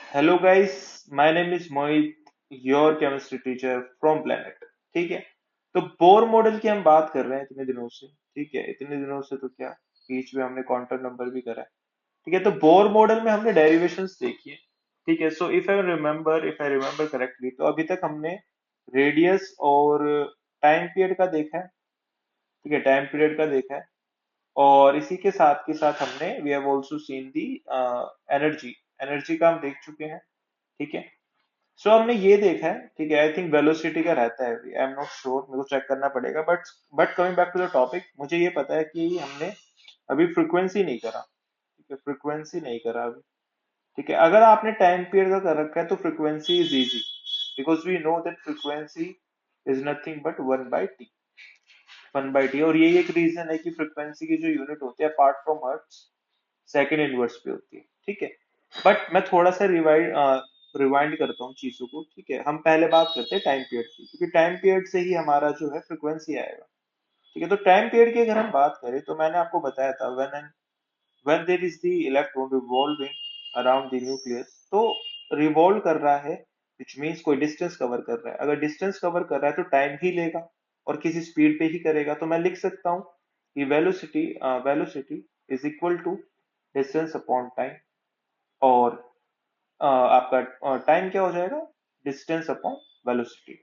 Hello guys, my name is Mohit, your chemistry teacher from planet. ठीक है। तो Bohr model की हम बात कर रहे हैं इतने दिनों से। ठीक है, इतने दिनों से तो क्या, बीच में हमने क्वांटम नंबर भी करा है। ठीक है, तो बोर मॉडल में हमने डेरिवेशंस देखी है। ठीक है, so if I remember correctly, तो अभी तक हमने रेडियस और टाइम पीरियड का देखा है। ठीक है, टाइम पीरियड का देखा है। और इसी के साथ हमने we have also seen the energy. Energy का हम देख चुके हैं। ठीक है। सो हमने ये देखा है। ठीक है, आई थिंक वेलोसिटी का रहता है, आई एम नॉट श्योर, मेरे को चेक करना पड़ेगा। But coming back to the topic, मुझे ये पता है कि हमने अभी फ्रीक्वेंसी नहीं करा। ठीक है, फ्रीक्वेंसी नहीं करा अभी। ठीक है, अगर आपने टाइम पीरियड का कर रखा है तो frequency is easy, because we know that frequency is nothing but 1/t। 1/t, और यही एक रीजन है कि फ्रीक्वेंसी की जो यूनिट होती है apart from hertz, second inverse पे होती है। ठीक है। बट मैं थोड़ा सा रिवाइंड करता हूँ चीजों को। ठीक है, हम पहले बात करते हैं टाइम पीरियड की, क्योंकि टाइम पीरियड से ही हमारा जो है फ्रीक्वेंसी आएगा। ठीक है, तो टाइम पीरियड की अगर हम बात करें तो मैंने आपको बताया था when there is the electron revolving around the nucleus, तो रिवॉल्व कर रहा है, विच मीन्स कोई डिस्टेंस कवर कर रहा है। अगर डिस्टेंस कवर कर रहा है तो टाइम ही लेगा और किसी स्पीड पे ही करेगा। तो मैं लिख सकता हूँ कि velocity is equal to distance upon time. और आपका टाइम क्या हो जाएगा, डिस्टेंस अपॉन वेलोसिटी।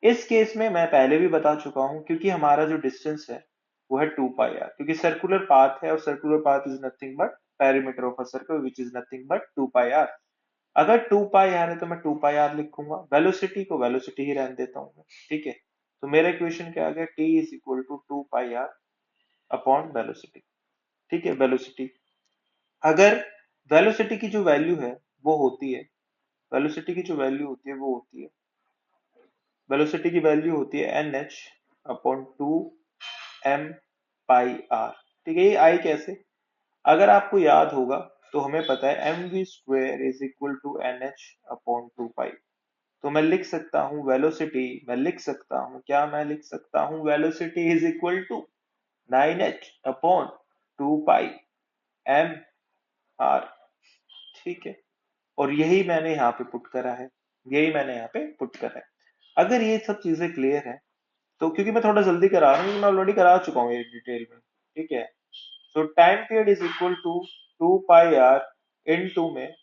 इस केस में मैं पहले भी बता चुका हूं, क्योंकि हमारा जो डिस्टेंस है वो है 2 पाई आर, क्योंकि सर्कुलर पाथ है और circular path is nothing but perimeter of a circle which is nothing but 2 pi R. अगर 2 पाई आर है तो मैं 2 पाई आर लिखूंगा, वेलोसिटी को वेलोसिटी ही रहने देता हूँ मैं। ठीक है, तो मेरा इक्वेशन क्या आ गया, T is equal to 2 pi R upon velocity. ठीक है, वेलोसिटी, अगर वेलोसिटी की जो वैल्यू है वो होती है, वेलोसिटी की जो वैल्यू होती है वो होती है, वेलोसिटी की वैल्यू होती है N H upon 2 m pi R. ठीक है, ये आई कैसे, अगर आपको याद होगा तो हमें पता है M V square is equal to N H upon 2 pi. तो मैं लिख सकता हूँ वेलोसिटी, मैं लिख सकता हूँ क्या, मैं लिख सकता हूँ velocity is equal to 9h upon 2 pi m R. ठीक है, और यही मैंने यहाँ पे पुट करा है, यही मैंने यहाँ पे पुट करा है। अगर ये सब चीजें क्लियर है, तो क्योंकि मैं थोड़ा जल्दी करा रहा हूँ, मैं ऑलरेडी करा चुका हूँ ये डिटेल में। ठीक है, so time period is equal to 2 pi R into में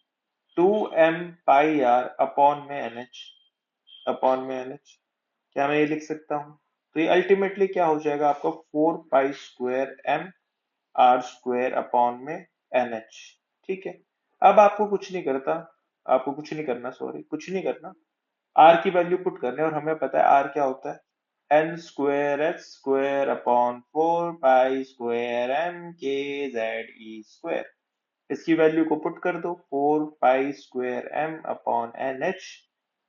2 m पाई आर अपॉन में एन एच। क्या मैं ये लिख सकता हूँ, तो ये अल्टीमेटली क्या हो जाएगा आपका 4 pi square m R square upon में एन एच। ठीक है, अब आपको कुछ नहीं करता, आपको कुछ नहीं करना, सॉरी कुछ नहीं करना, आर की वैल्यू पुट करने, और हमें पता है आर क्या होता है, N square H square upon 4 pi square m k z e square. इसकी वैल्यू को पुट कर दो, 4 pi square m upon N H,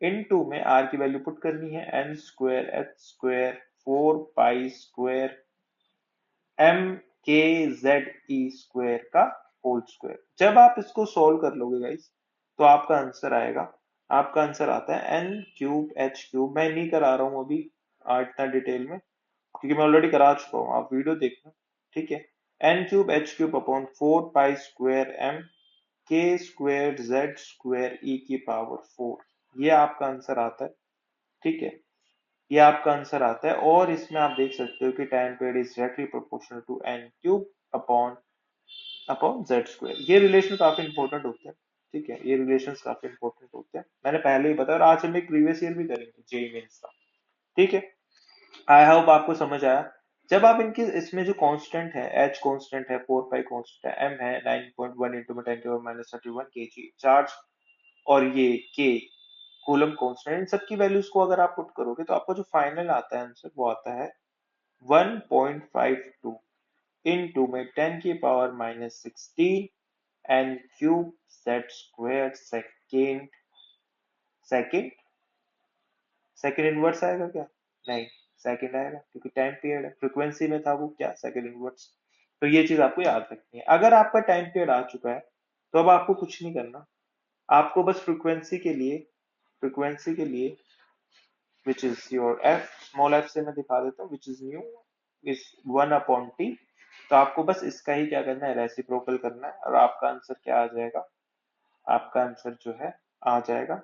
into में आर की वैल्यू पुट करनी है, N square H square 4 pi square m k z e square का होल स्क्वायर। जब आप इसको सोल्व कर लोगे गाइस, तो आपका आंसर आएगा, आपका आंसर आता है n³ h³। मैं नहीं करा रहा हूं अभी इतना डिटेल में, क्योंकि मैं ऑलरेडी करा चुका हूँ, आप वीडियो देखना। ठीक है, n³ h³ upon 4 pi square m k square z square e की पावर 4, ये आपका आंसर आता है। ठीक है, ये आपका आंसर आता है। और इसमें आप देख सकते हो कि time period is directly proportional to n³ upon upon Z square. ये रिलेशन काफी इंपॉर्टेंट होते हैं। ठीक है, ये रिलेशंस काफी इंपॉर्टेंट होते हैं, मैंने पहले ही बताया, और आज हम एक प्रीवियस ईयर भी करेंगे जेई मेंस का। ठीक है, आई होप आपको समझ आया। जब आप इनकी इसमें जो कांस्टेंट है, एच कांस्टेंट है, 4 पाई कांस्टेंट है, एम है 9.1 इंटू में 10⁻31 kg चार्ज, और ये के कूलम कांस्टेंट, इन सब की वैल्यूज को अगर आप पुट करोगे तो आपका जो फाइनल आता है आंसर वो आता है 1.52 इंटू में 10⁻16 N cube Z square second. Second, second inverse आएगा क्या, नहीं, सेकेंड आएगा, क्योंकि टाइम पीरियड है, फ्रीक्वेंसी में था वो क्या, सेकेंड इनवर्स। तो ये चीज आपको याद रखनी है। अगर आपका टाइम पीरियड आ चुका है तो अब आपको कुछ नहीं करना, आपको बस फ्रीक्वेंसी के लिए which is your F, small F से मैं दिखा देता हूँ, which is new is 1/t। तो आपको बस इसका ही क्या करना है, रेसिप्रोकल करना है, और आपका आंसर क्या आ जाएगा, आपका आंसर जो है आ जाएगा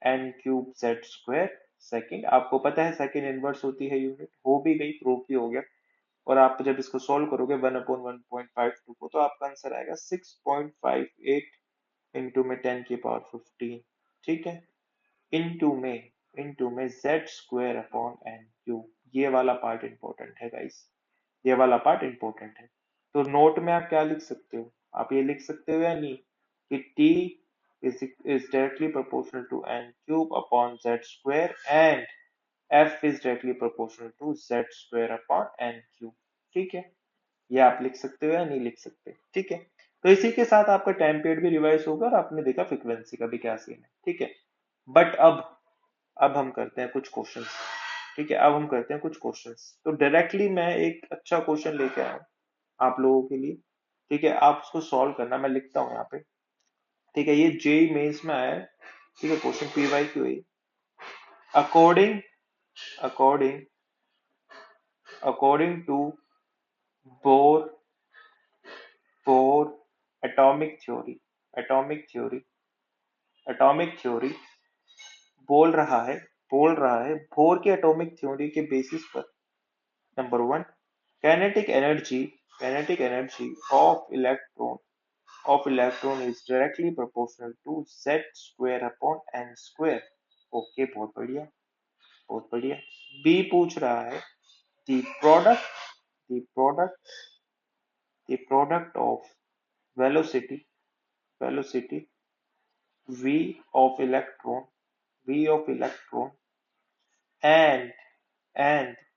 N cube Z square second. आपको पता है सेकेंड इनवर्स होती है यूनिट, हो भी गई, प्रूफ भी हो गया। और आप जब इसको सोल्व करोगे 1/1.52 को, तो आपका आंसर आएगा 6.58 इंटू में 10⁻15। ठीक है, इंटू में Z square upon N cube. ये वाला पार्ट इंपॉर्टेंट है गाइस, ये वाला पार्ट इंपॉर्टेंट है। तो नोट में आप क्या लिख सकते हो, आप ये लिख सकते हो या नहीं कि t is directly proportional to n cube upon z square and f is directly proportional to z square upon n cube। ठीक है, ये आप लिख सकते हो या नहीं लिख सकते। ठीक है, तो इसी के साथ आपका टाइम पीरियड भी रिवाइज होगा और आपने देखा फ्रीक्वेंसी का भी क्या सीन है। ठीक है, बट अब हम करते हैं कुछ क्वेश्चंस। ठीक है, अब हम करते हैं कुछ क्वेश्चंस। तो डायरेक्टली मैं एक अच्छा क्वेश्चन लेके आया हूँ आप लोगों के लिए। ठीक है, आप उसको सॉल्व करना, मैं लिखता हूँ यहाँ पे। ठीक है, ये जेई मेंस में आया है। ठीक है, क्वेश्चन पीवाई क्यू है। According according according to Bohr Bohr atomic theory atomic theory atomic theory बोल रहा है बोर के एटॉमिक थ्योरी के बेसिस पर, number one, kinetic energy kinetic energy of electron is directly proportional to z square upon n square। Okay, बहुत बढ़िया, बहुत बढ़िया। बी पूछ रहा है the product the product of velocity v of electron and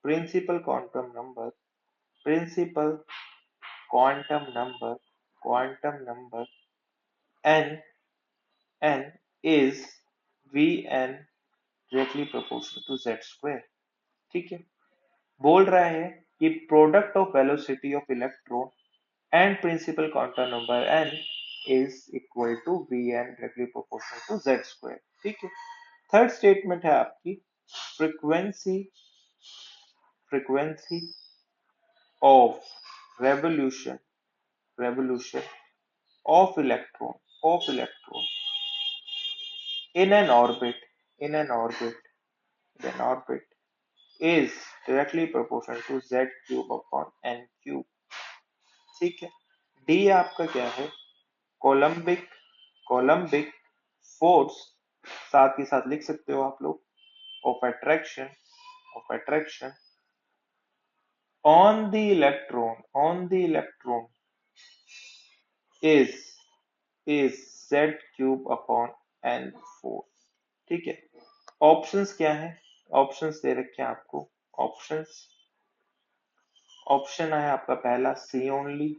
principal quantum number n is vn directly proportional to z square। ठीक है, बोल रहा है कि product of velocity of electron and principal quantum number n is equal to vn directly proportional to z square. ठीक है, third statement है आपकी frequency of revolution of electron in an orbit in an orbit is directly proportional to z cube upon n cube। ठीक है, D आपका क्या है, coulombic coulombic force, साथ के साथ लिख सकते हो आप लोग, of attraction on the electron is is z cube upon n force. ठीक है, ऑप्शंस क्या है, ऑप्शंस दे रखे हैं आपको। ऑप्शंस ऑप्शन है आपका पहला सी ओनली,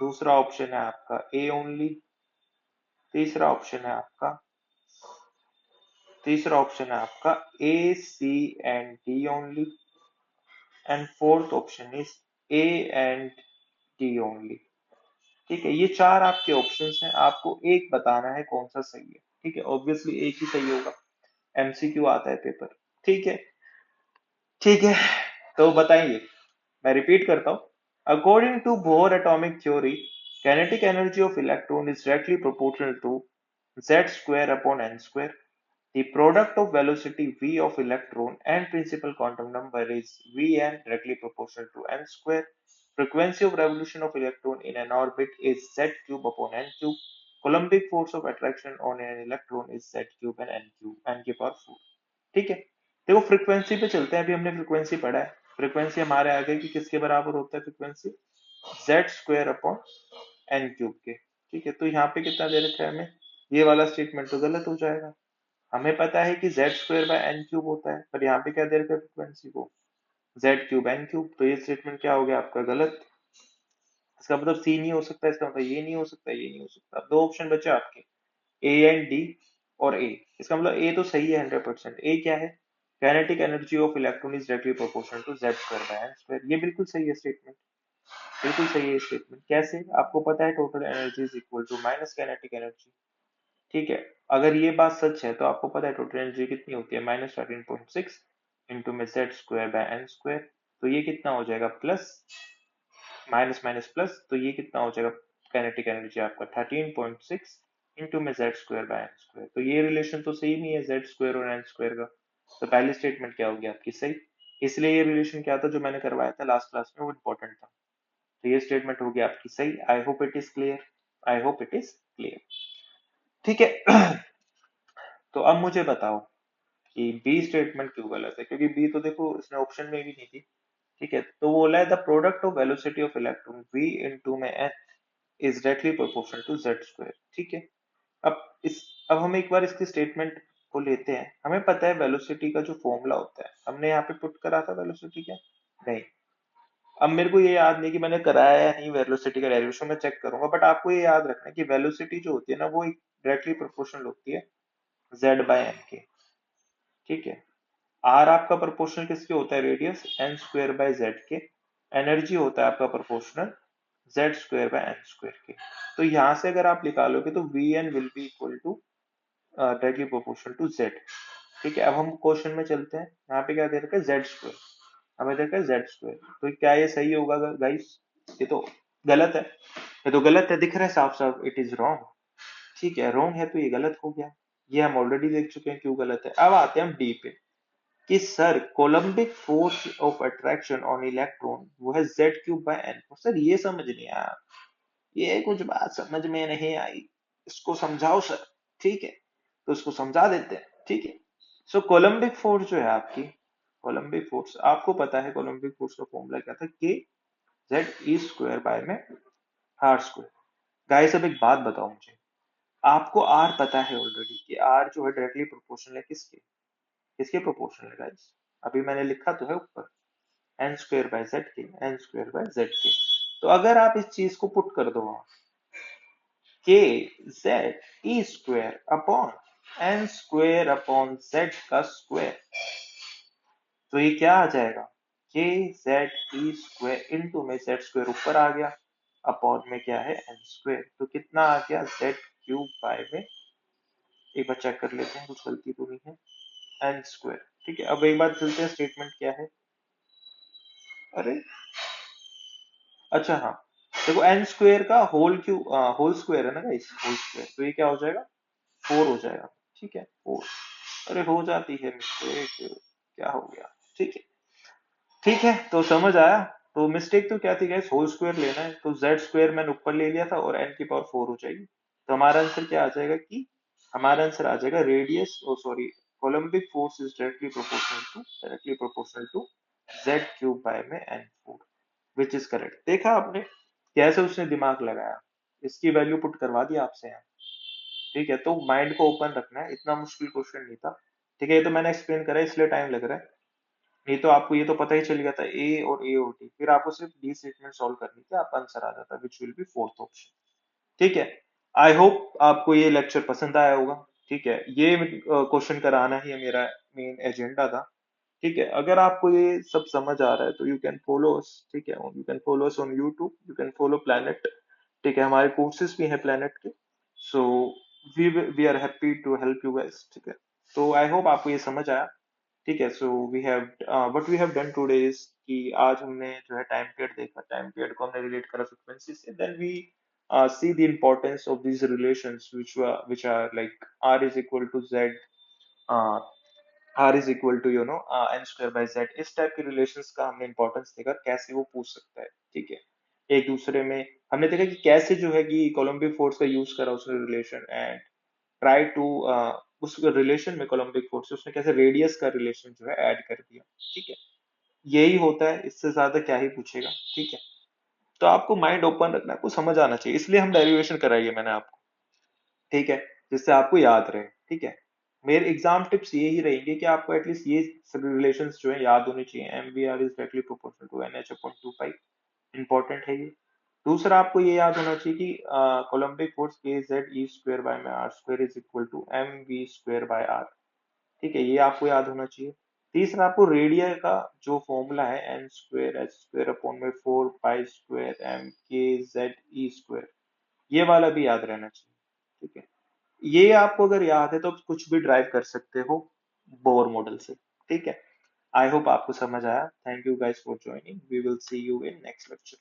दूसरा ऑप्शन है आपका ए ओनली, तीसरा ऑप्शन है आपका A C and D only, and fourth option is A and D only. ठीक है, ये चार आपके ऑप्शंस हैं, आपको एक बताना है कौन सा सही है। ठीक है, ऑब्वियसली एक ही सही होगा, एमसीक्यू आता है पेपर। ठीक है, ठीक है, तो बताइए, मैं रिपीट करता हूँ। According to Bohr atomic theory, kinetic energy of electron is directly proportional to z square upon n square। The product of velocity v of electron and principal quantum number is vn directly proportional to n square। Frequency of revolution of electron in an orbit is z cube upon n cube। Coulombic force of attraction on an electron is z cube and n cube, n की power 4। ठीक है, देखो frequency पे चलते हैं। अभी हमने frequency पढ़ा है, फ्रीक्वेंसी हमारे आगे की किसके बराबर होता है, frequency Z square upon N cube के। ठीक है, तो यहाँ पे कितना दे रखा है हमें, ये वाला स्टेटमेंट तो गलत हो जाएगा। हमें पता है कि Z square by N cube होता है, पर यहाँ पे क्या दे रखा है फ्रीक्वेंसी को, जेड क्यूब एन क्यूब। तो ये स्टेटमेंट क्या हो गया आपका, गलत। इसका मतलब सी नहीं हो सकता, इसका मतलब ये नहीं हो सकता, ये नहीं हो सकता। अब दो ऑप्शन बचे आपके, ए एंड डी और ए। इसका मतलब ए तो सही है 100%। ए क्या है, kinetic energy of electron is directly proportional to Z square by N square. ये बिल्कुल सही है स्टेटमेंट, बिल्कुल सही है स्टेटमेंट। कैसे, आपको पता है total energy is equal to minus kinetic energy. ठीक है, अगर ये बात सच है तो आपको पता है टोटल एनर्जी कितनी होती है, -13.6 इंटू में Z square by N square. तो ये कितना हो जाएगा, प्लस माइनस माइनस प्लस, तो ये कितना हो जाएगा काइनेटिक एनर्जी आपका 13.6 इंटू में Z square by N square. तो ये रिलेशन तो सेम ही है जेड स्क्वायर और एन स्क्वायर का। तो पहली स्टेटमेंट क्या होगी आपकी सही। इसलिए ये रिलेशन क्या था जो मैंने करवाया था लास्ट क्लास में वो इंपॉर्टेंट था। तो ये स्टेटमेंट होगी आपकी सही। I hope it is clear. I hope it is clear. ठीक है। तो अब मुझे बताओ कि बी स्टेटमेंट क्यों गलत है, क्योंकि बी तो देखो इसने ऑप्शन में भी नहीं थी। ठीक है, तो वो बोला है the product of velocity of electron v into में n is directly proportional to z square. ठीक है। अब इस अब हम एक बार इसकी स्टेटमेंट को लेते हैं। हमें पता है वेलोसिटी का जो फॉर्मूला होता है, हमने यहाँ पे पुट करा था वेलोसिटी क्या, नहीं। अब मेरे को ये याद नहीं कि मैंने कराया या नहीं वेलोसिटी का डेरिवेशन, मैं चेक करूंगा। बट आपको ये याद रखना है कि वेलोसिटी जो होती है ना वो डायरेक्टली प्रोपोर्शनल होती है z बाय एन के। ठीक है। आर आपका प्रोपोर्शनल किसके होता है, radius n square by z के। एनर्जी होता है आपका proportional z square by N square के। तो यहाँ से अगर आप निकालोगे तो v n will be equal to directly proportional to z. ठीक है। अब हम क्वेश्चन में चलते हैं। यहाँ पे क्या दे रखा है जेड स्क्वायर, हमें दे रखा है जेड स्क्वायर। तो क्या ये सही होगा गाइस, ये तो गलत है। ये तो गलत है, दिख रहा है साफ साफ, इट इज रॉन्ग। ठीक है, रॉन्ग है तो ये गलत हो गया। ये हम ऑलरेडी देख चुके हैं क्यों गलत है। अब आते हैं हम डी पे कि sir coulombic force of attraction on electron वो है z cube by n. Sir ये समझ नहीं आया, ये कुछ बात समझ में नहीं आई, इसको समझाओ सर। ठीक है, तो इसको समझा देते हैं। ठीक है। सो कोलम्बिक फोर्स जो है आपकी, कोलम्बिक फोर्स आपको पता है, कोलम्बिक फोर्स का फॉर्मूला क्या था, के जेड ई स्क्वायर बाय में आर स्क्वायर। गाइस अब एक बात बताओ मुझे, आपको आर पता है ऑलरेडी कि आर जो है डायरेक्टली प्रोपोर्शनल है किसके, किसके प्रोपोर्शनल है गाइस। अभी मैंने लिखा तो है ऊपर, एन स्क्वायर बाय जेड के, एन स्क्वायर बाय जेड के। तो अगर आप इस चीज को पुट कर दो वहां, के जेड ई square upon N square upon Z का स्क्वायर, तो ये क्या आ जाएगा, के जेड ई स्क्वायर इंटू में जेड स्क्वायर ऊपर आ गया, अपॉन में क्या है एन स्क्वायर। तो कितना आ गया जेड क्यूब बाय में, एक बार चेक कर लेते हैं कुछ गलती तो नहीं है, एन स्क्वायर। ठीक है। अब एक बार चलते हैं स्टेटमेंट क्या है। अरे अच्छा हाँ, देखो एन स्क्वायर का होल क्यू होल स्क्वायर है ना गाइस, होल स्क्वायर। तो ये क्या हो जाएगा, फोर हो जाएगा। ठीक है, फोर। अरे हो जाती है मिस्टेक, क्या हो गया। ठीक है। ठीक है, तो समझ आया। तो मिस्टेक तो क्या थी गाइस, होल स्क्वायर लेना है तो जेड स्क्वायर मैंने ऊपर ले लिया था और एन की पावर फोर हो जाएगी। तो हमारा आंसर क्या आ जाएगा कि हमारा आंसर आ जाएगा radius oh sorry coulombic force is directly proportional to Z cube by में N four, which is correct. देखा आपने कैसे उसने दिमाग लगाया, इसकी वैल्यू पुट करवा दी आपसे यहाँ। ठीक है, तो माइंड को ओपन रखना है, इतना मुश्किल क्वेश्चन नहीं था। ठीक है, ये तो मैंने एक्सप्लेन करा है इसलिए टाइम लग रहा है, नहीं तो आपको ये तो पता ही चल गया था ए और ए और टी, फिर आपको सिर्फ डी स्टेटमेंट सॉल्व करनी थी, आपका आंसर आ जाता, which will be fourth option. ठीक है। आई होप आपको ये लेक्चर पसंद आया होगा। ठीक है, ये क्वेश्चन कराना ही मेरा मेन एजेंडा था। ठीक है, अगर आपको ये सब समझ आ रहा है तो यू कैन फॉलो अस। ठीक है, you can follow us on YouTube, you can follow Planet. ठीक है, हमारे कोर्सेज भी हैं प्लेनेट के। So we are happy to help you guys. ठीक है, तो आई होप आपको ये समझ आया। ठीक है, so we have what we have done today is कि आज हमने जो है टाइम पीरियड देखा, टाइम पीरियड को हमने रिलेट करा फ्रीक्वेंसी से, then we see the importance of these relations which are like r is equal to z, uh, r is equal to n square by z। इस type के relations का हमने importance देखा, कैसे वो पूछ सकता है। ठीक है, एक दूसरे में हमने देखा कि कैसे जो है कि कोलम्बिक फोर्स का यूज करा उसने रिलेशन, एंड ट्राई टू उस रिलेशन में कोलम्बिक फोर्स से उसने कैसे रेडियस का रिलेशन जो है ऐड कर दिया। ठीक है, यही होता है, इससे ज्यादा क्या ही पूछेगा। ठीक है, तो आपको माइंड ओपन रखना, आपको समझ आना चाहिए, इसलिए हम डेरिवेशन कराइए मैंने आपको। ठीक है, जिससे आपको याद रहे। ठीक है, मेरे एग्जाम टिप्स ये ही रहेंगे कि आपको एटलीस्ट ये रिलेशंस जो है याद होने चाहिए, m v r is directly proportional to N H upon two pi, important है ये। दूसरा आपको ये याद होना चाहिए कि कोलम्बिक फोर्स के जेड ई स्क्वायर बाय में r square is equal to m v square by r. ठीक है, ये आपको याद होना चाहिए। तीसरा आपको रेडिया का जो फॉर्मूला है N square H square upon में फोर पाई स्क्वायर एम के जेड ई स्क्वायर, ये वाला भी याद रहना चाहिए। ठीक है, ये आपको अगर याद है तो कुछ भी ड्राइव कर सकते हो बोर मॉडल से। ठीक है, आई होप आपको समझ आया। Thank you guys for joining, we will see you in next lecture.